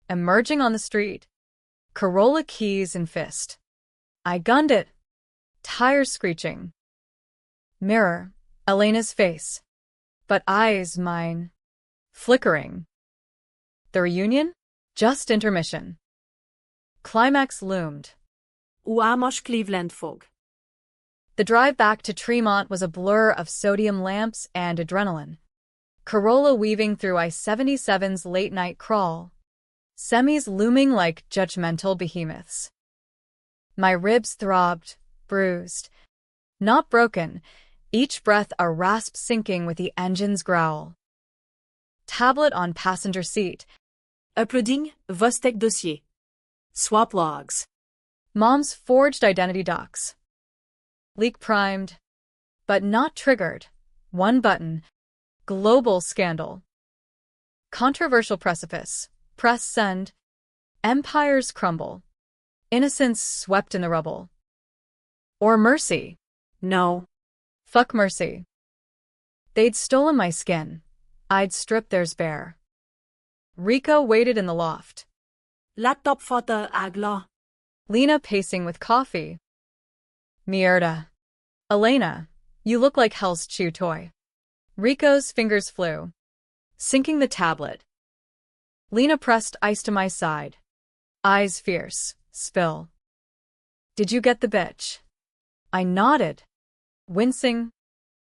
Speaker 1: Emerging on the street. Corolla keys in fist. I gunned it. Tires screeching. Mirror. Elena's face. But eyes mine. Flickering. The reunion? Just intermission. Climax loomed.
Speaker 2: Uamos Cleveland fog.
Speaker 1: The drive back to Tremont was a blur of sodium lamps and adrenaline. Corolla weaving through I-77's late-night crawl. Semis looming like judgmental behemoths. My ribs throbbed, bruised. Not broken, each breath a rasp syncing with the engine's growl. Tablet on passenger seat.
Speaker 2: Uploading Vostek dossier. Swap logs.
Speaker 1: Mom's forged identity docs. Leak primed, but not triggered. One button. Global scandal. Controversial precipice. Press send. Empires crumble. Innocence swept in the rubble. Or mercy.
Speaker 2: No.
Speaker 1: Fuck mercy. They'd stolen my skin. I'd stripped theirs bare. Rico waited in the loft.
Speaker 2: Laptop fata agla.
Speaker 1: Lena pacing with coffee. Mierda. Elena, you look like hell's chew toy. Rico's fingers flew, sinking the tablet. Lena pressed ice to my side. Eyes fierce. Spill. Did you get the bitch? I nodded, wincing,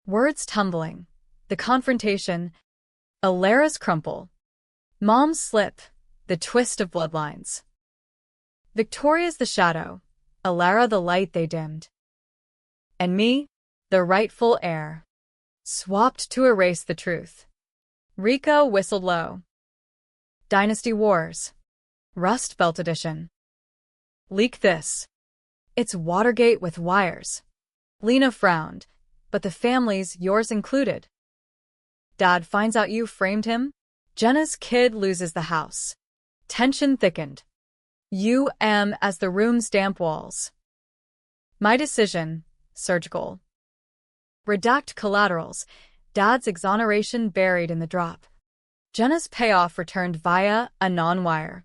Speaker 1: words tumbling. The confrontation. Alara's crumple. Mom's slip. The twist of bloodlines. Victoria's the shadow. Alara the light they dimmed. And me, the rightful heir. Swapped to erase the truth. Rico whistled low. Dynasty Wars. Rust Belt Edition. Leak this. It's Watergate with wires. Lena frowned, but the family's yours included. Dad finds out you framed him. Jenna's kid loses the house. Tension thickened. As the room's damp walls. My decision. Surgical. Redact collaterals. Dad's exoneration buried in the drop. Jenna's payoff returned via a non-wire.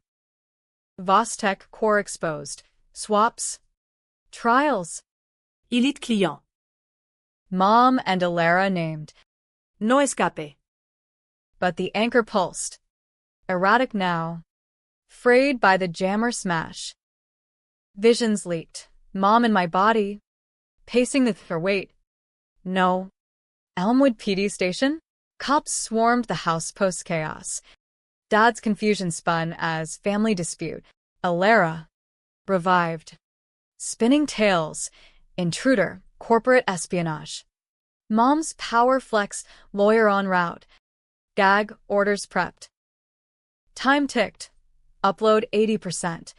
Speaker 1: Vostek core exposed. Swaps. Trials.
Speaker 2: Elite client.
Speaker 1: Mom and Alara named.
Speaker 2: No escape.
Speaker 1: But the anchor pulsed. Erratic now. Frayed by the jammer smash. Visions leaked. Mom in my body. Pacing for wait. No. Elmwood PD station? Cops swarmed the house post-chaos. Dad's confusion spun as family dispute. Alara. Revived. Spinning tales. Intruder. Corporate espionage. Mom's power flex. Lawyer en route. Gag. Orders prepped. Time ticked. Upload 80%.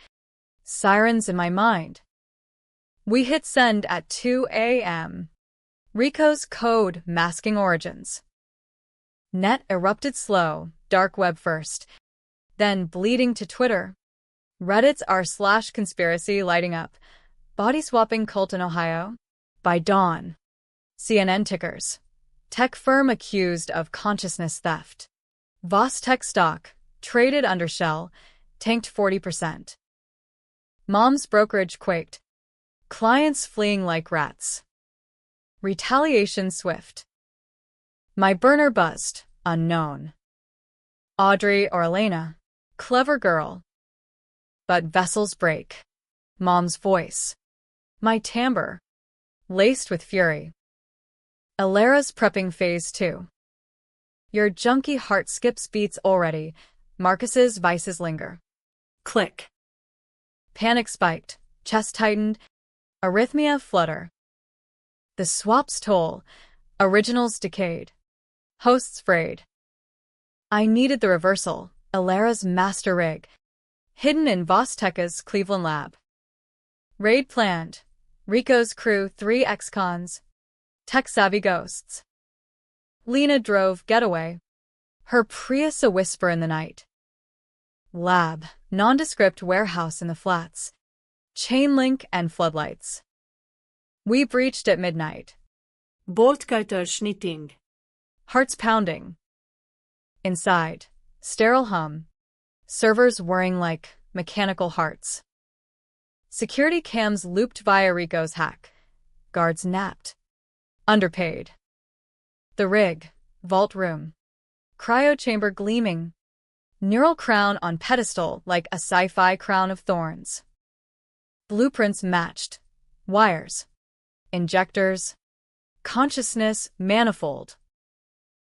Speaker 1: Sirens in my mind. We hit send at 2 a.m. Rico's code masking origins. Net erupted slow, dark web first, then bleeding to Twitter. Reddit's r/conspiracy lighting up. Body-swapping cult in Ohio? By dawn. CNN tickers. Tech firm accused of consciousness theft. Voss Tech stock, traded under shell, tanked 40%. Mom's brokerage quaked. Clients fleeing like rats. Retaliation swift. My burner buzzed, unknown. Audrey or Elena, clever girl. But vessels break. Mom's voice. My timbre. Laced with fury. Alara's prepping phase 2. Your junky heart skips beats already. Marcus's vices linger.
Speaker 2: Click.
Speaker 1: Panic spiked, chest tightened, arrhythmia flutter. The swaps toll, originals decayed. Hosts frayed. I needed the reversal, Alara's master rig, hidden in Vosteka's Cleveland lab. Raid planned. Rico's crew 3 ex-cons. Tech-savvy ghosts. Lena drove getaway. Her Prius a whisper in the night. Lab, nondescript warehouse in the flats. Chain link and floodlights. We breached at midnight.
Speaker 2: Boltkuiter schnitting.
Speaker 1: Hearts pounding. Inside, sterile hum. Servers whirring like mechanical hearts. Security cams looped via Rico's hack. Guards napped. Underpaid. The rig, vault room. Cryo chamber gleaming. Neural crown on pedestal like a sci-fi crown of thorns. Blueprints matched. Wires. Injectors. Consciousness manifold.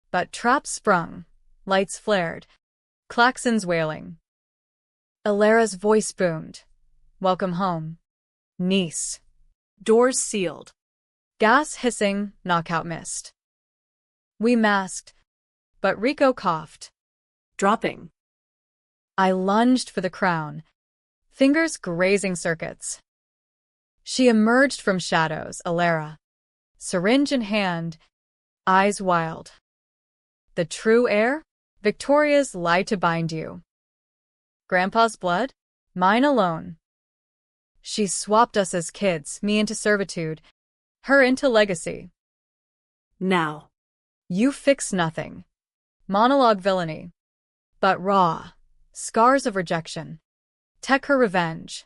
Speaker 1: But traps sprung. Lights flared. Klaxons wailing. Alara's voice boomed. Welcome home. Niece.
Speaker 2: Doors sealed.
Speaker 1: Gas hissing, knockout mist. We masked, but Rico coughed.
Speaker 2: Dropping.
Speaker 1: I lunged for the crown, fingers grazing circuits. She emerged from shadows, Alara. Syringe in hand, eyes wild. The true heir? Victoria's lie to bind you. Grandpa's blood? Mine alone. She swapped us as kids, me into servitude, her into legacy.
Speaker 2: Now.
Speaker 1: You fix nothing. Monologue villainy. But raw. Scars of rejection. Tech her revenge.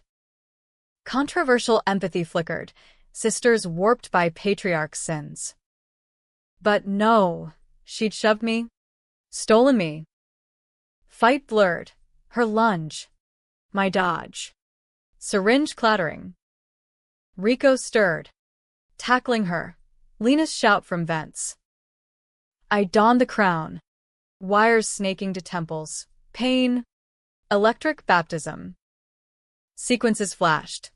Speaker 1: Controversial empathy flickered, sisters warped by patriarch's sins. But no, she'd shoved me, stolen me. Fight blurred, her lunge, my dodge. Syringe clattering. Rico stirred, tackling her, Lena's shout from vents. I donned the crown, wires snaking to temples, pain, electric baptism. Sequences flashed.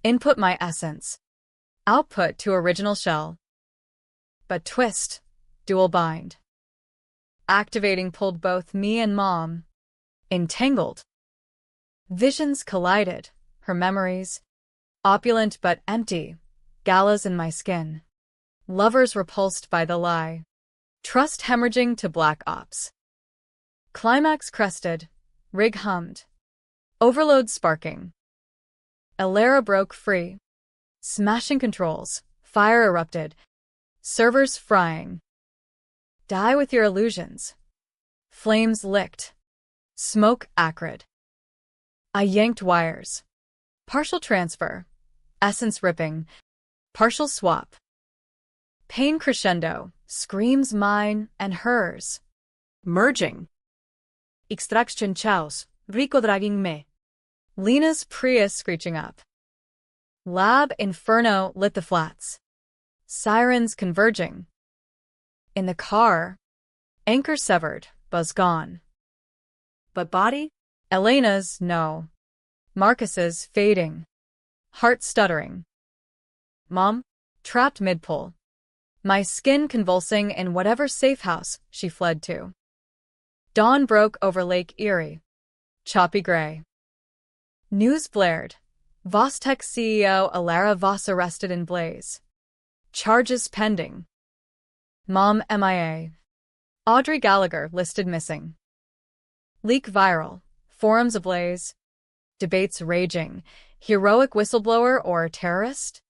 Speaker 1: Input my essence. Output to original shell. But twist, dual bind. Activating pulled both me and Mom. Entangled. Visions collided, her memories. Opulent but empty, galas in my skin. Lovers repulsed by the lie. Trust hemorrhaging to black ops. Climax crested, rig hummed. Overload sparking. Alara broke free. Smashing controls, fire erupted. Servers frying. Die with your illusions. Flames licked. Smoke acrid. I yanked wires. Partial transfer. Essence ripping. Partial swap. Pain crescendo. Screams mine and hers. Merging.
Speaker 2: Extraction chaos. Rico dragging me.
Speaker 1: Lena's Prius screeching up. Lab Inferno lit the flats. Sirens converging. In the car, anchor severed, buzz gone.
Speaker 2: But body?
Speaker 1: Elena's no. Marcus's fading. Heart stuttering. Mom, trapped mid-pull. My skin convulsing in whatever safe house she fled to. Dawn broke over Lake Erie. Choppy gray. News blared. Vostek CEO Alara Voss arrested in blaze. Charges pending. Mom MIA. Audrey Gallagher listed missing. Leak viral. Forums ablaze. Debates raging. Heroic whistleblower or terrorist?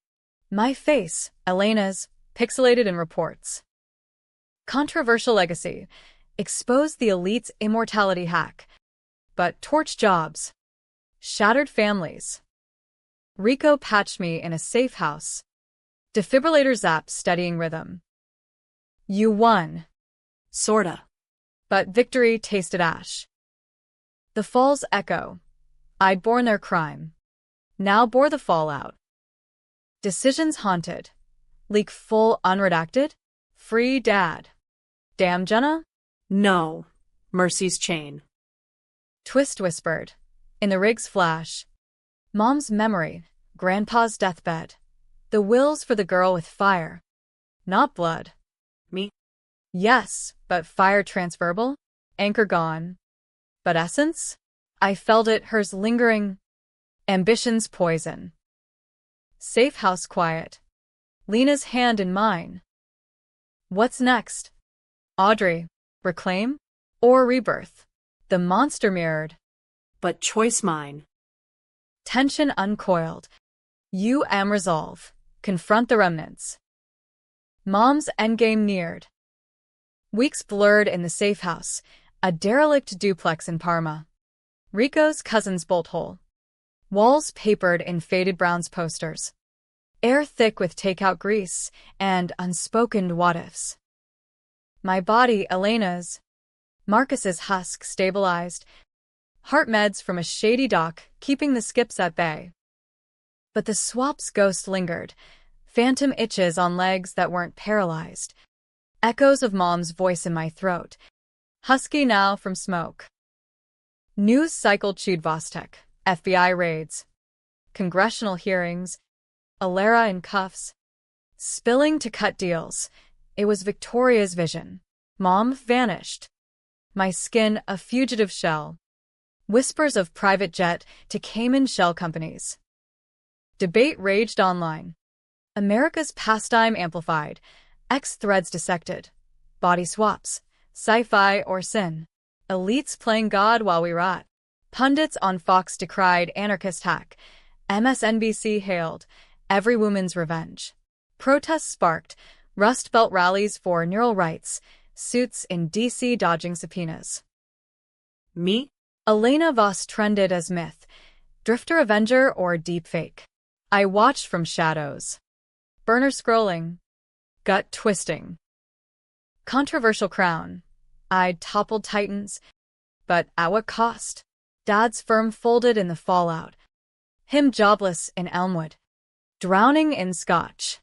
Speaker 1: My face, Elena's, pixelated in reports. Controversial legacy. Expose the elite's immortality hack. But torch jobs. Shattered families. Rico patched me in a safe house. Defibrillator zap steadying rhythm. You won.
Speaker 2: Sorta.
Speaker 1: But victory tasted ash. The falls echo. I'd borne their crime. Now bore the fallout. Decisions haunted. Leak full unredacted. Free dad. Damn Jenna?
Speaker 2: No. Mercy's chain.
Speaker 1: Twist whispered. In the rig's flash. Mom's memory. Grandpa's deathbed. The wills for the girl with fire. Not blood.
Speaker 2: Me?
Speaker 1: Yes, but fire transferable? Anchor gone. But essence? I felt it, hers lingering. Ambition's poison. Safe house quiet. Lena's hand in mine. What's next? Audrey. Reclaim? Or rebirth? The monster mirrored.
Speaker 2: But choice mine.
Speaker 1: Tension uncoiled. You am resolve. Confront the remnants. Mom's endgame neared. Weeks blurred in the safe house, a derelict duplex in Parma. Rico's cousin's bolt hole. Walls papered in faded bronze posters. Air thick with takeout grease and unspoken what-ifs. My body, Elena's. Marcus's husk stabilized. Heart meds from a shady dock, keeping the skips at bay. But the swap's ghost lingered. Phantom itches on legs that weren't paralyzed. Echoes of Mom's voice in my throat. Husky now from smoke. News cycle chewed Vostok. FBI raids. Congressional hearings. Alera in cuffs. Spilling to cut deals. It was Victoria's vision. Mom vanished. My skin a fugitive shell. Whispers of private jet to Cayman shell companies. Debate raged online. America's pastime amplified. X-threads dissected. Body swaps. Sci-fi or sin. Elites playing God while we rot. Pundits on Fox decried anarchist hack. MSNBC hailed. Every woman's revenge. Protests sparked. Rust Belt rallies for neural rights. Suits in D.C. dodging subpoenas.
Speaker 2: Me?
Speaker 1: Elena Voss trended as myth. Drifter Avenger or deepfake. I watched from shadows. Burner scrolling. Gut twisting. Controversial crown. I'd toppled titans. But at what cost? Dad's firm folded in the fallout. Him jobless in Elmwood. Drowning in scotch.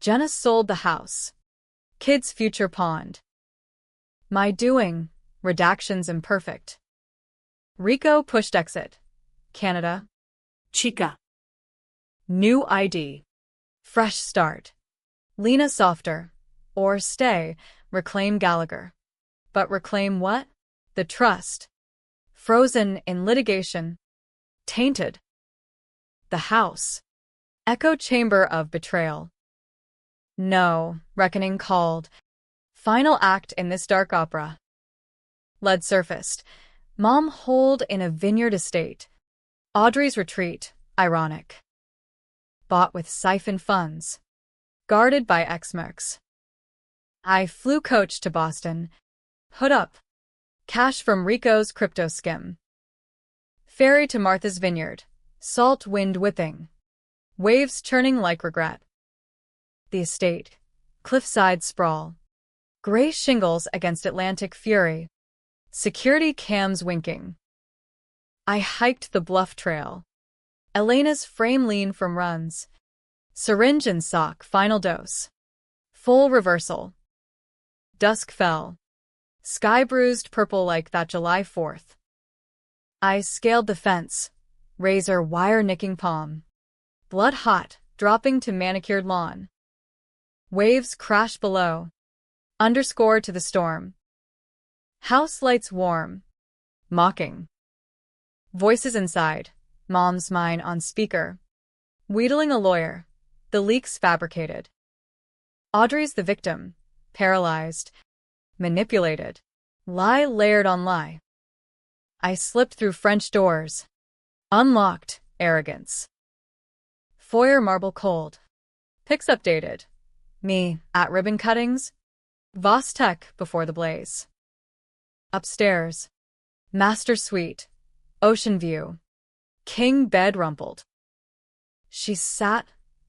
Speaker 1: Jenna sold the house. Kids' future pawned. My doing. Redactions imperfect. Rico pushed exit. Canada.
Speaker 2: Chica.
Speaker 1: New ID. Fresh start. Lena softer. Or stay. Reclaim Gallagher. But reclaim what? The trust. Frozen in litigation. Tainted. The house. Echo chamber of betrayal. No, reckoning called. Final act in this dark opera. Lead surfaced. Mom holed in a vineyard estate. Audrey's retreat, ironic. Bought with siphoned funds. Guarded by ex-mercs. I flew coach to Boston. Hood up. Cash from Rico's crypto skim. Ferry to Martha's vineyard. Salt wind whipping. Waves churning like regret. The estate. Cliffside sprawl. Gray shingles against Atlantic fury. Security cams winking. I hiked the bluff trail. Elena's frame lean from runs. Syringe and sock final dose. Full reversal. Dusk fell. Sky bruised purple like that July 4th. I scaled the fence. Razor wire nicking palm. Blood hot, dropping to manicured lawn. Waves crash below. Underscore to the storm. House lights warm. Mocking. Voices inside. Mom's mine on speaker. Wheedling a lawyer. The leaks fabricated. Audrey's the victim, paralyzed, manipulated, lie layered on lie. I slipped through French doors. Unlocked, arrogance. Foyer marble cold. Pics updated. Me, at ribbon cuttings. Voss tech before the blaze. Upstairs. Master suite. Ocean view. King bed rumpled. She sat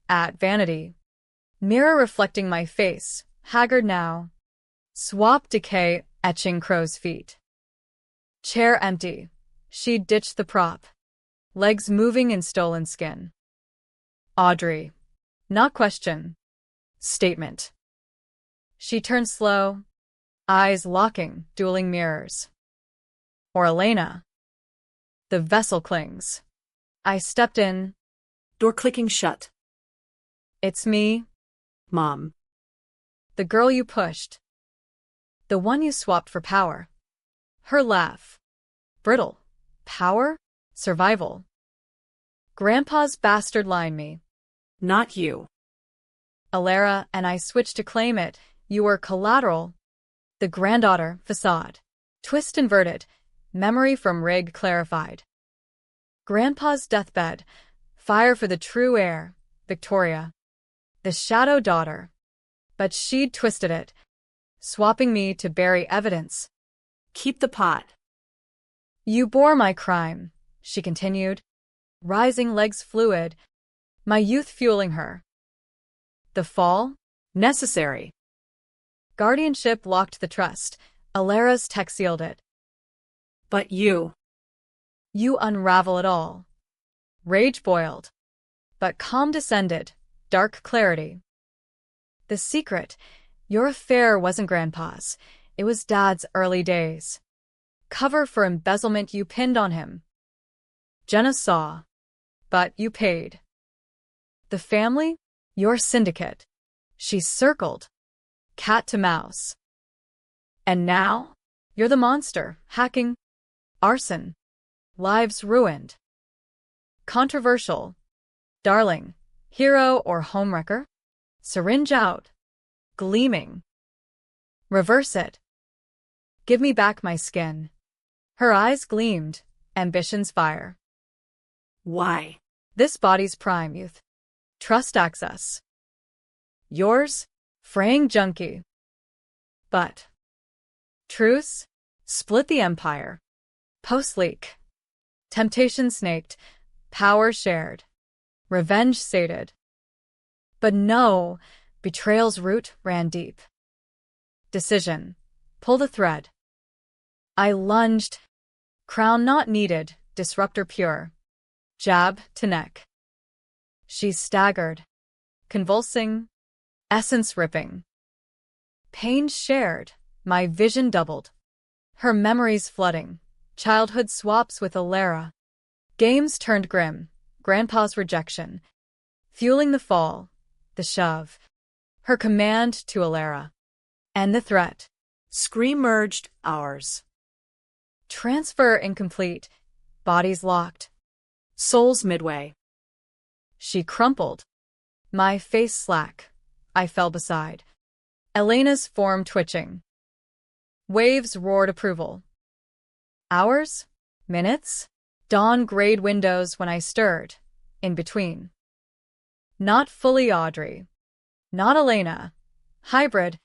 Speaker 1: at vanity. Mirror reflecting my face, haggard now. Swap decay etching crow's feet. Chair empty. She'd ditched the prop. Legs moving in stolen skin. Audrey. Not question. Statement. She turned slow. Eyes locking, dueling mirrors. Or Elena. The vessel clings. I stepped in.
Speaker 2: Door clicking shut.
Speaker 1: It's me.
Speaker 2: Mom.
Speaker 1: The girl you pushed. The one you swapped for power. Her laugh. Brittle. Power? Survival. Grandpa's bastard line me.
Speaker 2: Not you.
Speaker 1: Alara and I switched to claim it. You were collateral. The granddaughter facade. Twist inverted. Memory from rig clarified. Grandpa's deathbed. Fire for the true heir. Victoria. The shadow daughter. But she'd twisted it. Swapping me to bury evidence.
Speaker 2: Keep the pot.
Speaker 1: You bore my crime, she continued. Rising legs fluid. My youth fueling her. The fall? Necessary. Guardianship locked the trust. Alara's tech sealed it.
Speaker 2: But you.
Speaker 1: You unravel it all. Rage boiled. But calm descended. Dark clarity. The secret. Your affair wasn't Grandpa's. It was Dad's early days. Cover for embezzlement you pinned on him. Jenna saw. But you paid. The family? Your syndicate. She circled. Cat to mouse. And now? You're the monster. Hacking. Arson. Lives ruined. Controversial. Darling. Hero or homewrecker? Syringe out. Gleaming. Reverse it. Give me back my skin. Her eyes gleamed. Ambition's fire.
Speaker 2: Why?
Speaker 1: This body's prime, youth. Trust access. Yours? Fraying junkie. But. Truce? Split the empire. Post-leak. Temptation snaked. Power shared. Revenge sated. But no, betrayal's root ran deep. Decision. Pull the thread. I lunged. Crown not needed, disruptor pure. Jab to neck. She staggered. Convulsing. Essence ripping. Pain shared. My vision doubled. Her memories flooding. Childhood swaps with Alara. Games turned grim. Grandpa's rejection. Fueling the fall. The shove. Her command to Alara. And the threat.
Speaker 2: Scream merged. Ours.
Speaker 1: Transfer incomplete. Bodies locked.
Speaker 2: Souls midway.
Speaker 1: She crumpled. My face slack. I fell beside. Elena's form twitching. Waves roared approval. Hours? Minutes? Dawn grayed windows when I stirred. In between. Not fully Audrey. Not Elena. Hybrid.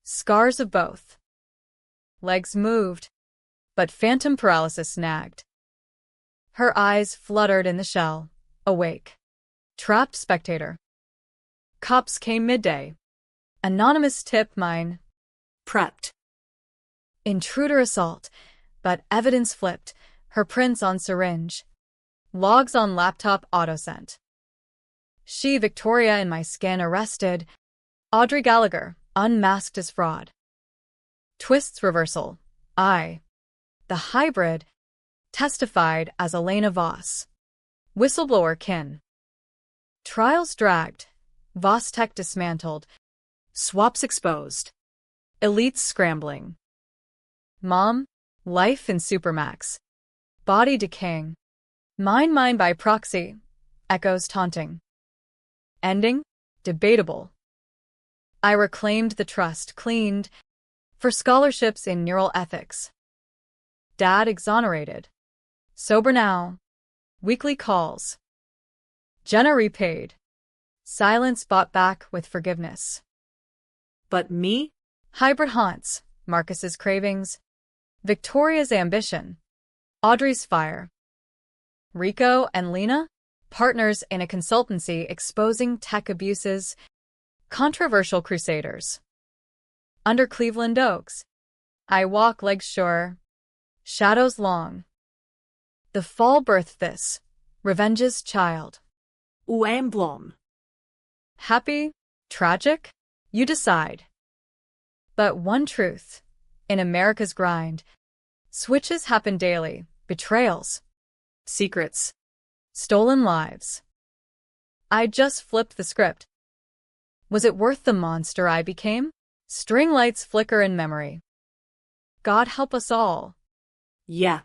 Speaker 1: Scars of both. Legs moved. But phantom paralysis nagged. Her eyes fluttered in the shell. Awake. Trapped spectator. Cops came midday. Anonymous tip mine.
Speaker 2: Prepped.
Speaker 1: Intruder assault. But evidence flipped. Her prints on syringe. Logs on laptop auto-sent. She, Victoria in my skin, arrested. Audrey Gallagher, unmasked as fraud. Twists reversal. I. The hybrid. Testified as Elena Voss. Whistleblower kin. Trials dragged. Voss tech dismantled. Swaps exposed. Elites scrambling. Mom, life in Supermax. Body decaying. Mine by proxy. Echoes taunting. Ending? Debatable. I reclaimed the trust, cleaned for scholarships in neural ethics. Dad exonerated. Sober now. Weekly calls. Jenna repaid. Silence bought back with forgiveness.
Speaker 2: But me?
Speaker 1: Hybrid haunts. Marcus's cravings. Victoria's ambition. Audrey's fire. Rico and Lena? Partners in a consultancy exposing tech abuses. Controversial crusaders. Under Cleveland Oaks. I walk legs sure. Shadows long. The fall birthed this. Revenge's child.
Speaker 2: O emblem.
Speaker 1: Happy? Tragic? You decide. But one truth. In America's grind, switches happen daily. Betrayals. Secrets. Stolen lives. I just flipped the script. Was it worth the monster I became? String lights flicker in memory. God help us all.
Speaker 2: Yeah.